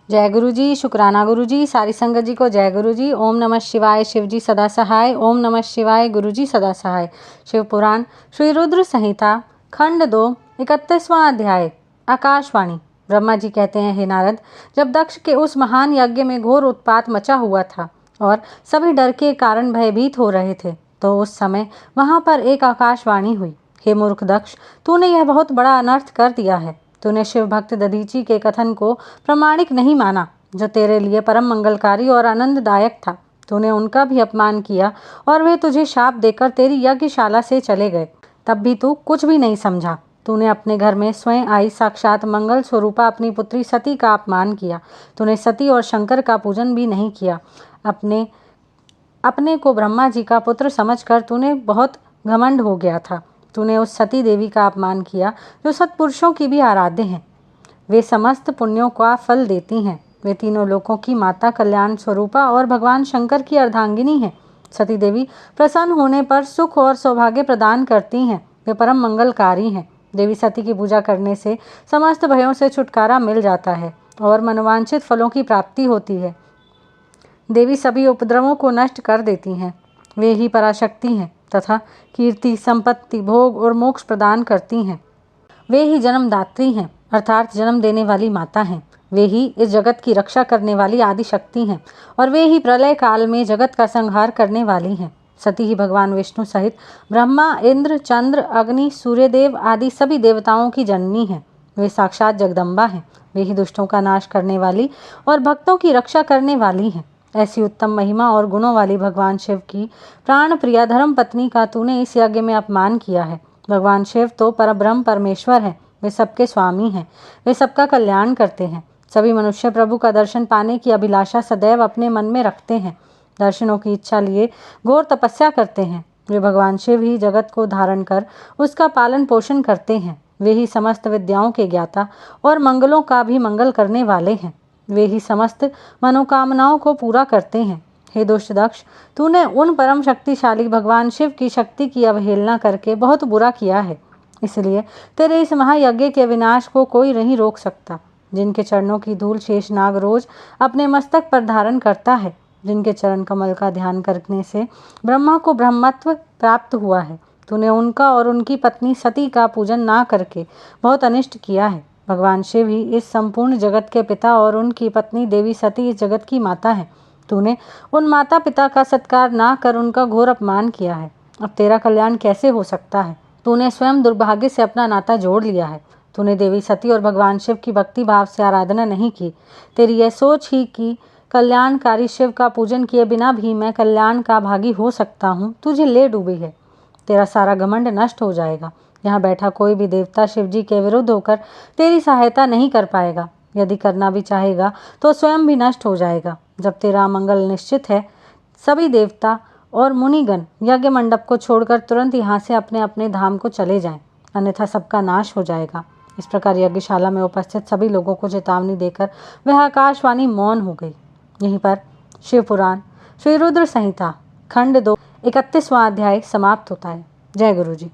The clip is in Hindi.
जय गुरु जी, शुक्राना गुरु जी, सारी संगत जी को जय गुरु जी। ओम नमः शिवाय, शिव जी सदा सहाय। ओम नमः शिवाय, गुरु जी सदा सहाय। शिव पुराण श्री रुद्र संहिता खंड 2 31वां अध्याय। आकाशवाणी। ब्रह्मा जी कहते हैं, हे नारद, जब दक्ष के उस महान यज्ञ में घोर उत्पात मचा हुआ था और सभी डर के कारण भयभीत हो रहे थे, तो उस समय वहां पर एक आकाशवाणी हुई। हे मूर्ख दक्ष, तूने यह बहुत बड़ा अनर्थ कर दिया है। तूने शिव भक्त दधीची के कथन को प्रमाणिक नहीं माना, जो तेरे लिए परम मंगलकारी और आनंददायक था। तूने उनका भी अपमान किया और वे तुझे शाप देकर तेरी यज्ञशाला से चले गए। तब भी तू कुछ भी नहीं समझा। तूने अपने घर में स्वयं आई साक्षात मंगल स्वरूपा अपनी पुत्री सती का अपमान किया। तूने सती और शंकर का पूजन भी नहीं किया। अपने को ब्रह्मा जी का पुत्र समझकर तूने बहुत घमंड हो गया था। तूने उस सती देवी का अपमान किया जो सत्पुरुषों की भी आराध्य हैं। वे समस्त पुण्यों का फल देती हैं। वे तीनों लोकों की माता, कल्याण स्वरूपा और भगवान शंकर की अर्धांगिनी हैं। सती देवी प्रसन्न होने पर सुख और सौभाग्य प्रदान करती हैं। वे परम मंगलकारी हैं। देवी सती की पूजा करने से समस्त भयों से छुटकारा मिल जाता है और मनोवांछित फलों की प्राप्ति होती है। देवी सभी उपद्रवों को नष्ट कर देती हैं। वे ही पराशक्ति हैं तथा कीर्ति, संपत्ति, भोग और मोक्ष प्रदान करती हैं। वे ही जन्मदात्री हैं, अर्थात जन्म देने वाली माता हैं। वे ही इस जगत की रक्षा करने वाली आदि शक्ति हैं और वे ही प्रलय काल में जगत का संहार करने वाली हैं। सती ही भगवान विष्णु सहित ब्रह्मा, इंद्र, चंद्र, अग्नि, सूर्यदेव आदि सभी देवताओं की जननी हैं। वे साक्षात जगदम्बा हैं। वे ही दुष्टों का नाश करने वाली और भक्तों की रक्षा करने वाली हैं। ऐसी उत्तम महिमा और गुणों वाली भगवान शिव की प्राण प्रिया धर्म पत्नी का तूने इस यज्ञ में अपमान किया है। भगवान शिव तो परब्रह्म परमेश्वर हैं। वे सबके स्वामी हैं। वे सबका कल्याण करते हैं। सभी मनुष्य प्रभु का दर्शन पाने की अभिलाषा सदैव अपने मन में रखते हैं। दर्शनों की इच्छा लिए घोर तपस्या करते हैं। वे भगवान शिव ही जगत को धारण कर उसका पालन पोषण करते हैं। वे ही समस्त विद्याओं के ज्ञाता और मंगलों का भी मंगल करने वाले हैं। वे ही समस्त मनोकामनाओं को पूरा करते हैं। हे दुष्ट दक्ष, तूने उन परम शक्तिशाली भगवान शिव की शक्ति की अवहेलना करके बहुत बुरा किया है। इसलिए तेरे इस महायज्ञ के विनाश को कोई नहीं रोक सकता। जिनके चरणों की धूल शेषनाग रोज अपने मस्तक पर धारण करता है, जिनके चरण कमल का ध्यान करने से ब्रह्मा को ब्रह्मत्व प्राप्त हुआ है, तूने उनका और उनकी पत्नी सती का पूजन ना करके बहुत अनिष्ट किया है। भगवान शिव ही इस संपूर्ण जगत के पिता और उनकी पत्नी देवी सती इस जगत की माता है। तूने उन माता पिता का सत्कार ना कर उनका घोर अपमान किया है। अब तेरा कल्याण कैसे हो सकता है? तूने स्वयं दुर्भाग्य से अपना नाता जोड़ लिया है। तूने देवी सती और भगवान शिव की भक्ति भाव से आराधना नहीं की। तेरी यह सोच ही कि कल्याणकारी शिव का पूजन किए बिना भी मैं कल्याण का भागी हो सकता हूँ, तुझे ले डूबी है। तेरा सारा घमंड नष्ट हो जाएगा। यहाँ बैठा कोई भी देवता शिव जी के विरुद्ध होकर तेरी सहायता नहीं कर पाएगा। यदि करना भी चाहेगा तो स्वयं भी नष्ट हो जाएगा। जब तेरा मंगल निश्चित है, सभी देवता और मुनिगण यज्ञ मंडप को छोड़कर तुरंत यहाँ से अपने अपने धाम को चले जाएं, अन्यथा सबका नाश हो जाएगा। इस प्रकार यज्ञशाला में उपस्थित सभी लोगों को चेतावनी देकर वह आकाशवाणी मौन हो गई। यहीं पर शिव पुराण श्री रुद्र संहिता खंड 2 31वां अध्याय समाप्त होता है। जय गुरु जी।